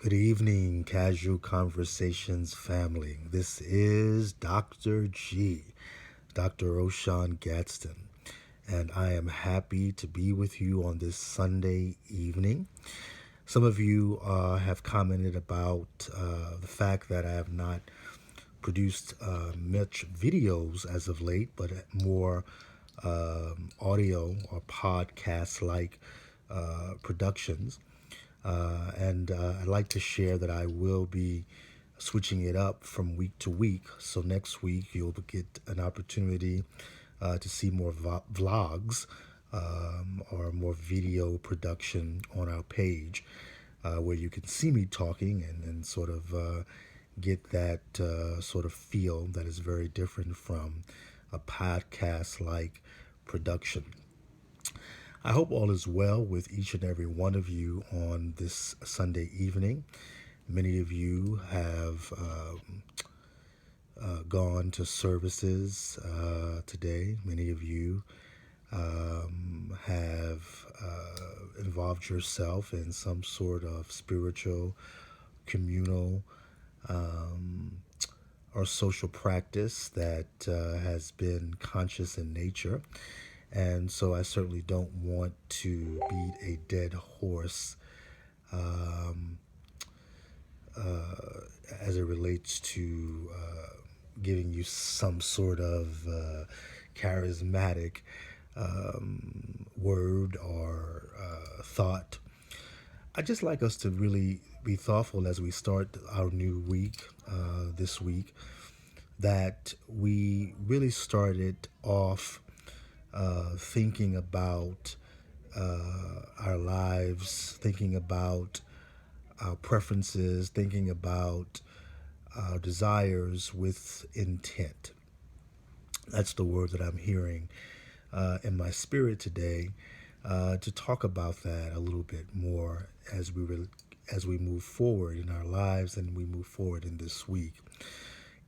Good evening, Casual Conversations family. This is Dr. G, Dr. Oshan Gadsden, and I am happy to be with you on this Sunday evening. Some of you have commented about the fact that I have not produced much videos as of late, but more audio or podcast like productions. And I'd like to share that I will be switching it up from week to week. So next week you'll get an opportunity to see more vlogs or more video production on our page where you can see me talking and sort of get that sort of feel that is very different from a podcast like production. I hope all is well with each and every one of you on this Sunday evening. Many of you have gone to services today. Many of you have involved yourself in some sort of spiritual, communal, or social practice that has been conscious in nature. And so I certainly don't want to beat a dead horse as it relates to giving you some sort of charismatic word or thought. I'd just like us to really be thoughtful as we start our new week this week, that we really started off thinking about our lives, thinking about our preferences, thinking about our desires with intent. That's the word that I'm hearing in my spirit today, to talk about that a little bit more as we move forward in our lives and we move forward in this week.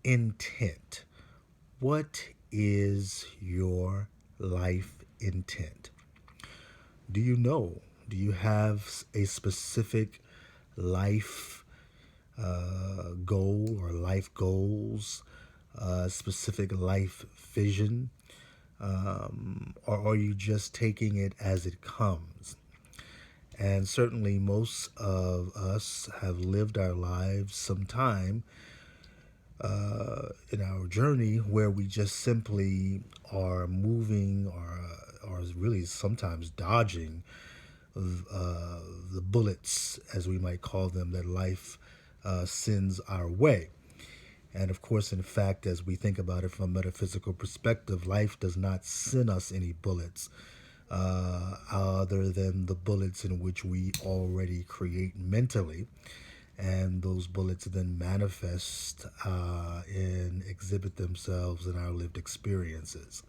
Intent. What is your life intent? Do you know? Do you have a specific life goal or life goals, specific life vision? Or are you just taking it as it comes? And certainly, most of us have lived our lives sometime in our journey where we just simply are moving or really sometimes dodging the bullets, as we might call them, that life sends our way. And of course, in fact, as we think about it from a metaphysical perspective, life does not send us any bullets other than the bullets in which we already create mentally. And those bullets then manifest and exhibit themselves in our lived experiences.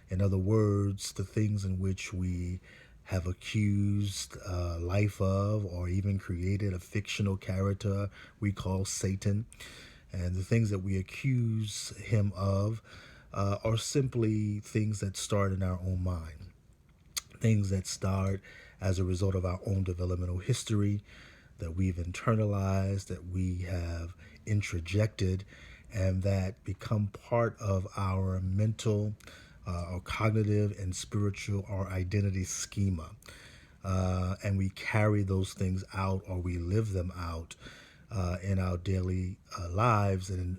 In other words, the things in which we have accused life of, or even created a fictional character we call Satan, and the things that we accuse him of are simply things that start in our own mind, things that start as a result of our own developmental history that we've internalized, that we have introjected, and that become part of our mental or cognitive and spiritual or identity schema. And we carry those things out, or we live them out in our daily lives and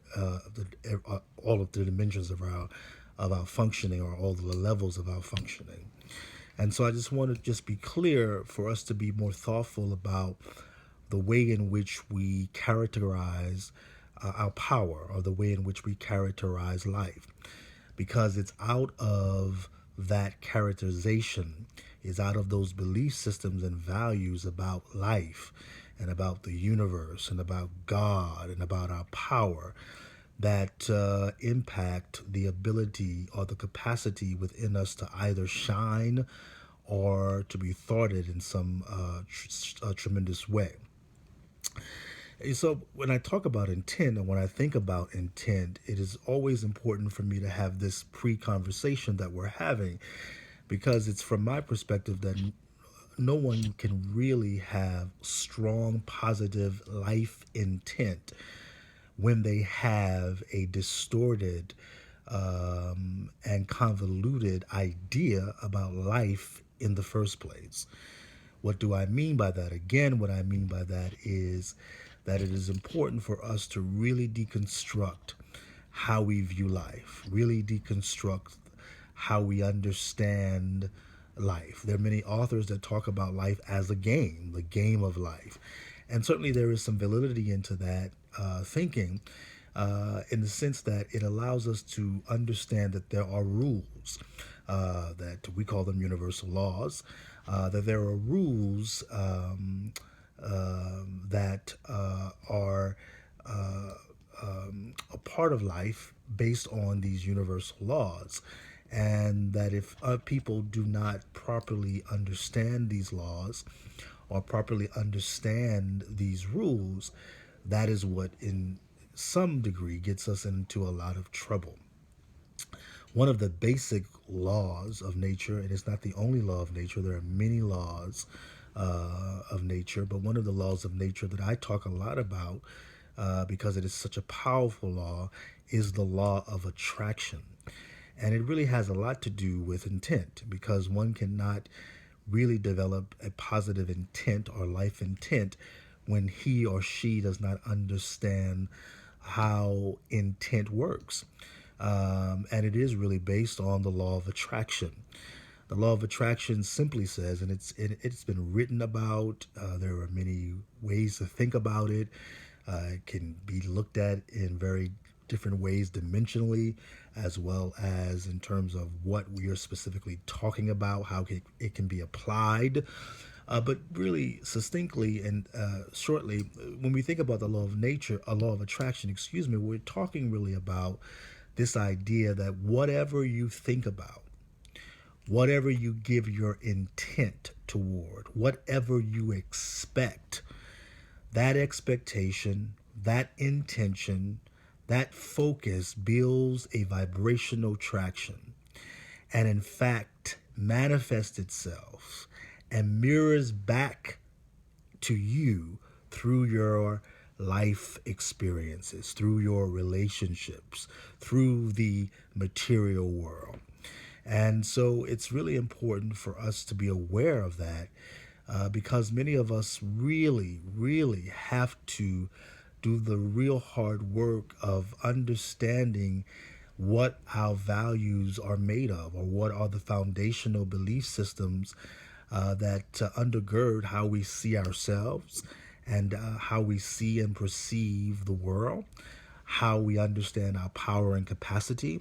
in all of the dimensions of our functioning, or all the levels of our functioning. And so I just want to just be clear for us to be more thoughtful about the way in which we characterize our power, or the way in which we characterize life, because it's out of that characterization, is out of those belief systems and values about life and about the universe and about God and about our power that impact the ability or the capacity within us to either shine or to be thwarted in some tremendous way. So when I talk about intent, and when I think about intent, it is always important for me to have this pre-conversation that we're having, because it's from my perspective that no one can really have strong, positive life intent when they have a distorted and convoluted idea about life in the first place. What do I mean by that? Again, what I mean by that is that it is important for us to really deconstruct how we view life, really deconstruct how we understand life. There are many authors that talk about life as a game, the game of life. And certainly there is some validity into that thinking in the sense that it allows us to understand that there are rules, that we call them universal laws, that there are rules that are a part of life based on these universal laws. And that if people do not properly understand these laws or properly understand these rules, that is what, in some degree, gets us into a lot of trouble. One of the basic laws of nature, and it's not the only law of nature, there are many laws of nature, but one of the laws of nature that I talk a lot about because it is such a powerful law is the law of attraction. And it really has a lot to do with intent because one cannot really develop a positive intent or life intent when he or she does not understand how intent works. And it is really based on the law of attraction. The law of attraction simply says, and it's been written about. There are many ways to think about it. It can be looked at in very different ways dimensionally, as well as in terms of what we are specifically talking about, how it can be applied. But really, succinctly and shortly, when we think about the law of nature, a law of attraction, excuse me, we're talking really about this idea that whatever you think about, whatever you give your intent toward, whatever you expect, that expectation, that intention, that focus builds a vibrational traction and, in fact, manifests itself and mirrors back to you through your life experiences, through your relationships, through the material world. And so it's really important for us to be aware of that because many of us really, really have to do the real hard work of understanding what our values are made of or what are the foundational belief systems that undergird how we see ourselves and how we see and perceive the world, how we understand our power and capacity,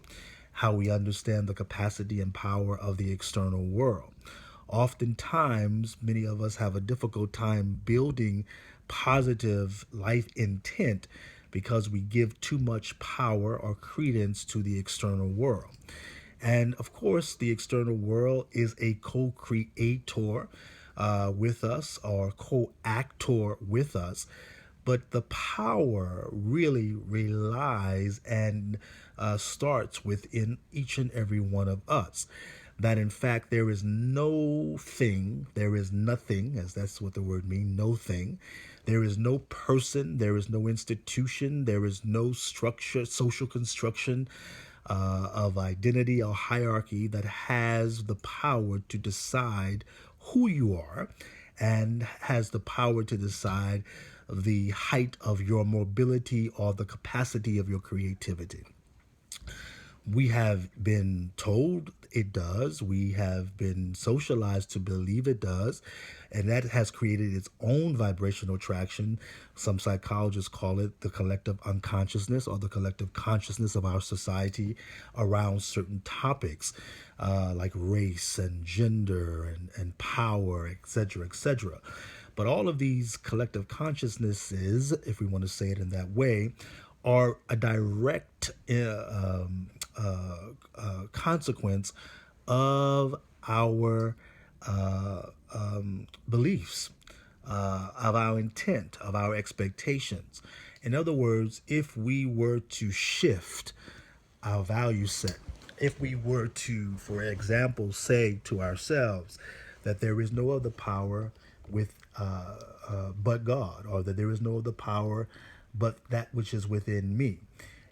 how we understand the capacity and power of the external world. Oftentimes, many of us have a difficult time building positive life intent because we give too much power or credence to the external world. And of course, the external world is a co creator with us or co actor with us. But the power really relies and starts within each and every one of us. That in fact, there is no thing, there is nothing, as that's what the word means, no thing. There is no person, there is no institution, there is no structure, social construction of identity or hierarchy that has the power to decide who you are and has the power to decide the height of your mobility or the capacity of your creativity. We have been told it does. We have been socialized to believe it does. And that has created its own vibrational traction. Some psychologists call it the collective unconsciousness or the collective consciousness of our society around certain topics like race and gender and power, etc., etc. But all of these collective consciousnesses, if we want to say it in that way, are a direct consequence of our beliefs, of our intent, of our expectations. In other words, if we were to shift our value set, if we were to, for example, say to ourselves that there is no other power with but God, or that there is no other power but that which is within me.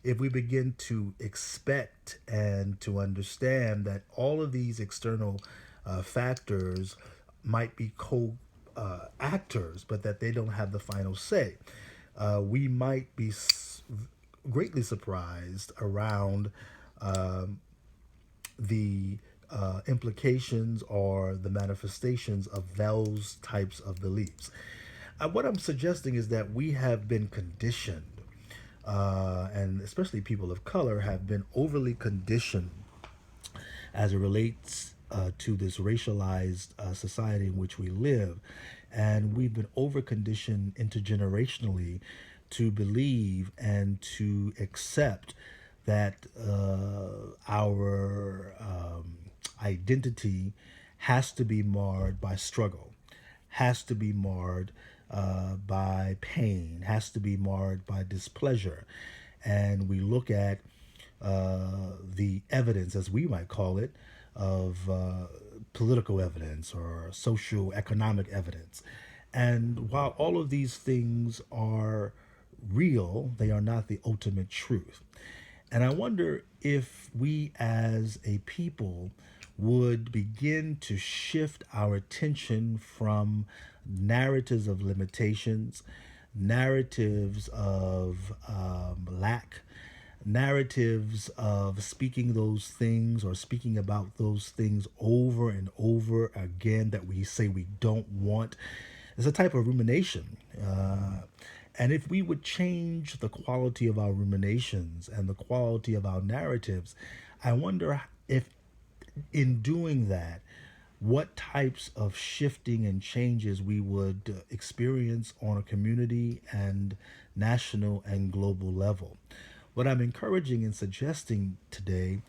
If we begin to expect and to understand that all of these external factors might be co actors, but that they don't have the final say, we might be greatly surprised around the implications or the manifestations of those types of beliefs. What I'm suggesting is that we have been conditioned, and especially people of color have been overly conditioned as it relates to this racialized society in which we live. And we've been overconditioned intergenerationally to believe and to accept that our identity has to be marred by struggle, has to be marred by pain, has to be marred by displeasure. And we look at the evidence, as we might call it, of political evidence or social economic evidence. And while all of these things are real, they are not the ultimate truth. And I wonder if we as a people would begin to shift our attention from narratives of limitations, narratives of lack, narratives of speaking those things or speaking about those things over and over again that we say we don't want. It's a type of rumination. And if we would change the quality of our ruminations and the quality of our narratives, I wonder if in doing that, what types of shifting and changes we would experience on a community and national and global level. What I'm encouraging and suggesting today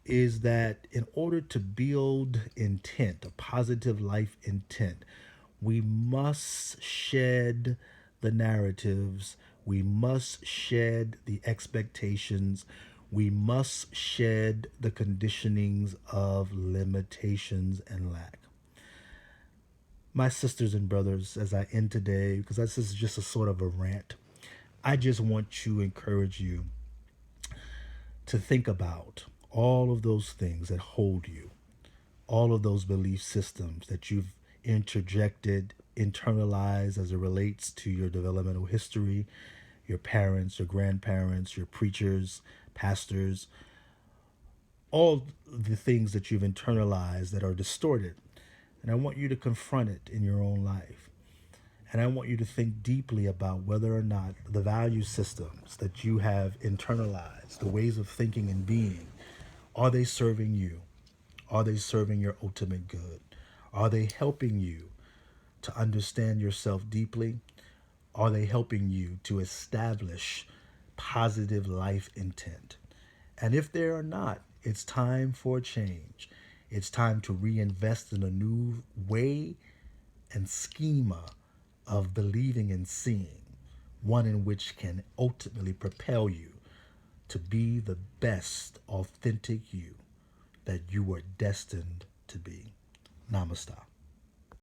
is that in order to build intent, a positive life intent, we must shed the narratives, we must shed the expectations, we must shed the conditionings of limitations and lack. My sisters and brothers, as I end today, because this is just a sort of a rant, I just want to encourage you to think about all of those things that hold you, all of those belief systems that you've interjected, internalized as it relates to your developmental history, your parents, your grandparents, your preachers, pastors, all the things that you've internalized that are distorted. And I want you to confront it in your own life. And I want you to think deeply about whether or not the value systems that you have internalized, the ways of thinking and being, are they serving you? Are they serving your ultimate good? Are they helping you to understand yourself deeply? Are they helping you to establish positive life intent? And if they are not, it's time for a change. It's time to reinvest in a new way and schema of believing and seeing, one in which can ultimately propel you to be the best authentic you that you were destined to be. Namaste.